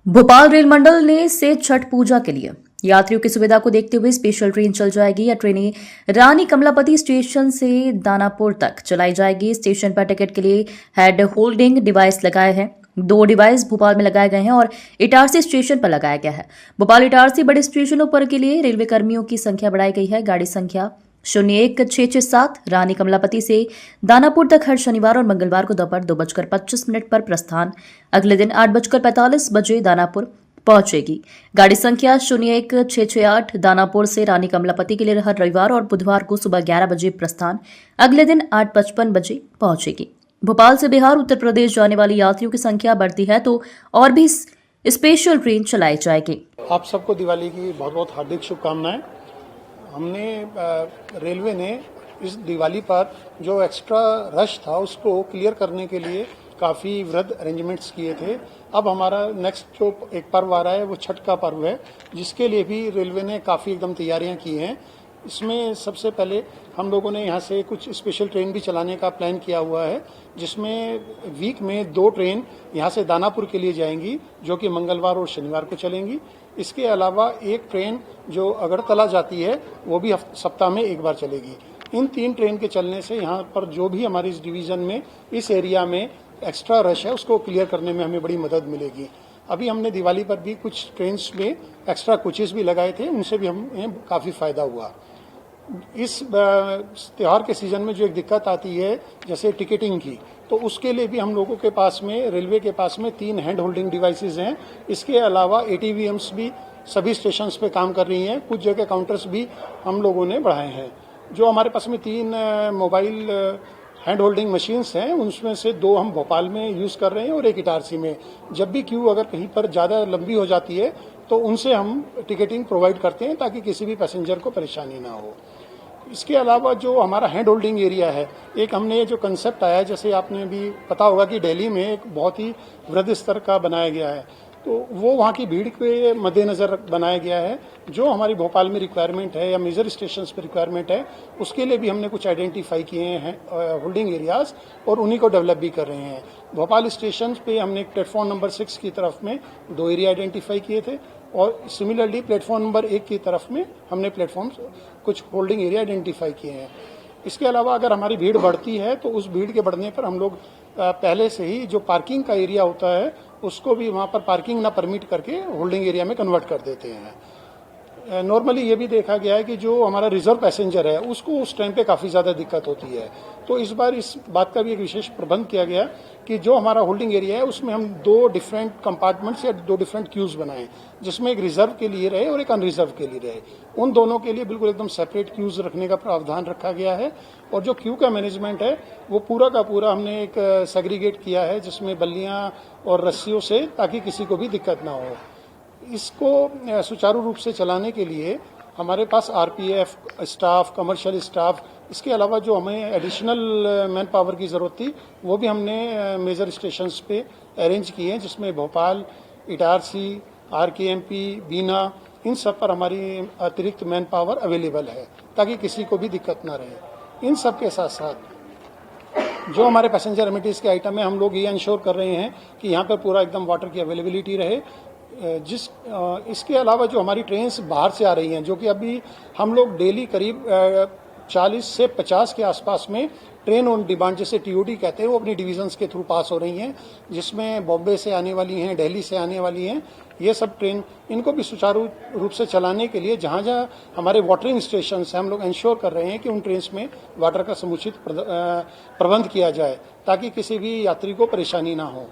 Bhopal rail मंडल ने से छठ पूजा के लिए यात्रियों की सुविधा को देखते हुए स्पेशल ट्रेन चल जाएगी। यह ट्रेनें रानी कमलापति स्टेशन से दानापुर तक चलाई जाएगी। स्टेशन पर टिकट के लिए हेड होल्डिंग डिवाइस लगाए हैं। 2 डिवाइस भोपाल में लगाए गए हैं और इटारसी स्टेशन पर लगाया गया है। भोपाल इटारसी बड़े स्टेशनों पर के लिए रेलवे कर्मियों की संख्या बढ़ाई गई है। गाड़ी संख्या 01667 रानी कमलापति से दानापुर तक हर शनिवार और मंगलवार को दोपहर 2:25 पर प्रस्थान, अगले दिन 8:45 बजे दानापुर पहुंचेगी। गाड़ी संख्या 01668 दानापुर से रानी कमलापति के लिए हर रविवार और बुधवार को सुबह 11 बजे प्रस्थान, अगले दिन 8:55 बजे पहुंचेगी। भोपाल से बिहार उत्तर प्रदेश जाने वाली यात्रियों की संख्या बढ़ती है तो और भी स्पेशल ट्रेन चलाई जाएगी। आप सबको दिवाली की बहुत बहुत हार्दिक शुभकामनाएं। हमने रेलवे ने इस दिवाली पर जो एक्स्ट्रा रश था उसको क्लियर करने के लिए काफ़ी वृहद अरेंजमेंट्स किए थे। अब हमारा नेक्स्ट जो एक पर्व आ रहा है वो छठ का पर्व है, जिसके लिए भी रेलवे ने काफ़ी एकदम तैयारियां की हैं। इसमें सबसे पहले हम लोगों ने यहाँ से कुछ स्पेशल ट्रेन भी चलाने का प्लान किया हुआ है, जिसमें वीक में 2 ट्रेन यहाँ से दानापुर के लिए जाएंगी, जो कि मंगलवार और शनिवार को चलेंगी। इसके अलावा एक ट्रेन जो अगरतला जाती है वो भी सप्ताह में एक बार चलेगी। इन 3 ट्रेन के चलने से यहाँ पर जो भी हमारी इस डिवीज़न में इस एरिया में एक्स्ट्रा रश है उसको क्लियर करने में हमें बड़ी मदद मिलेगी। अभी हमने दिवाली पर भी कुछ ट्रेन में एक्स्ट्रा कोचेस भी लगाए थे, उनसे भी हमें काफ़ी फायदा हुआ। इस त्यौहार के सीजन में जो एक दिक्कत आती है जैसे टिकटिंग की, तो उसके लिए भी हम लोगों के पास में रेलवे के पास में 3 हैंड होल्डिंग डिवाइसेस हैं। इसके अलावा ATVMs भी सभी स्टेशंस पे काम कर रही हैं। कुछ जगह काउंटर्स भी हम लोगों ने बढ़ाए हैं। जो हमारे पास में 3 मोबाइल हैंड होल्डिंग मशीन्स हैं, उनमें से 2 हम भोपाल में यूज़ कर रहे हैं और एक इटारसी में। जब भी क्यू अगर कहीं पर ज़्यादा लंबी हो जाती है तो उनसे हम टिकटिंग प्रोवाइड करते हैं ताकि किसी भी पैसेंजर को परेशानी ना हो। इसके अलावा जो हमारा हैंड होल्डिंग एरिया है, एक हमने जो कंसेप्ट आया है, जैसे आपने भी पता होगा कि दिल्ली में एक बहुत ही वृहद स्तर का बनाया गया है, तो वो वहाँ की भीड़ के मद्देनज़र बनाया गया है। जो हमारी भोपाल में रिक्वायरमेंट है या मेजर स्टेशंस पर रिक्वायरमेंट है, उसके लिए भी हमने कुछ आइडेंटिफाई किए हैं होल्डिंग एरियाज और उन्हीं को डेवलप भी कर रहे हैं। भोपाल स्टेशन पे हमने प्लेटफॉर्म नंबर 6 की तरफ में 2 एरिया आइडेंटिफाई किए थे और सिमिलरली प्लेटफॉर्म नंबर 1 की तरफ में हमने प्लेटफॉर्म कुछ होल्डिंग एरिया आइडेंटिफाई किए हैं। इसके अलावा अगर हमारी भीड़ बढ़ती है तो उस भीड़ के बढ़ने पर हम लोग पहले से ही जो पार्किंग का एरिया होता है उसको भी वहाँ पर पार्किंग ना परमिट करके होल्डिंग एरिया में कन्वर्ट कर देते हैं। नॉर्मली ये भी देखा गया है कि जो हमारा रिजर्व पैसेंजर है उसको उस टाइम पे काफ़ी ज़्यादा दिक्कत होती है, तो इस बार इस बात का भी एक विशेष प्रबंध किया गया कि जो हमारा होल्डिंग एरिया है उसमें हम 2 डिफरेंट कंपार्टमेंट्स या 2 डिफरेंट क्यूज बनाएं, जिसमें एक रिजर्व के लिए रहे और एक अनरिजर्व के लिए रहे। उन दोनों के लिए बिल्कुल एकदम सेपरेट क्यूज रखने का प्रावधान रखा गया है और जो क्यू का मैनेजमेंट है वो पूरा का पूरा हमने एक सेग्रीगेट किया है, जिसमें बल्लियाँ और रस्सियों से, ताकि किसी को भी दिक्कत ना हो। इसको सुचारू रूप से चलाने के लिए हमारे पास RPF स्टाफ, कमर्शियल स्टाफ, इसके अलावा जो हमें एडिशनल मैन पावर की ज़रूरत थी वो भी हमने मेजर स्टेशंस पे अरेंज किए हैं, जिसमें भोपाल, इटारसी, RKMP, बीना, इन सब पर हमारी अतिरिक्त मैन पावर अवेलेबल है ताकि किसी को भी दिक्कत ना रहे। इन सब के साथ साथ जो हमारे पैसेंजर एमिनिटीज़ के आइटम है, हम लोग ये इंश्योर कर रहे हैं कि यहाँ पर पूरा एकदम वाटर की अवेलेबिलिटी रहे। इसके अलावा जो हमारी ट्रेन्स बाहर से आ रही हैं, जो कि अभी हम लोग डेली करीब 40 से 50 के आसपास में ट्रेन ऑन डिमांड, जैसे TOD कहते हैं, वो अपनी डिवीजन्स के थ्रू पास हो रही हैं, जिसमें बॉम्बे से आने वाली हैं, दिल्ली से आने वाली हैं। ये सब ट्रेन, इनको भी सुचारू रूप से चलाने के लिए जहाँ जहाँ हमारे वाटरिंग स्टेशन हैं, हम लोग इंश्योर कर रहे हैं कि उन ट्रेन्स में वाटर का समुचित प्रबंध किया जाए ताकि किसी भी यात्री को परेशानी ना हो।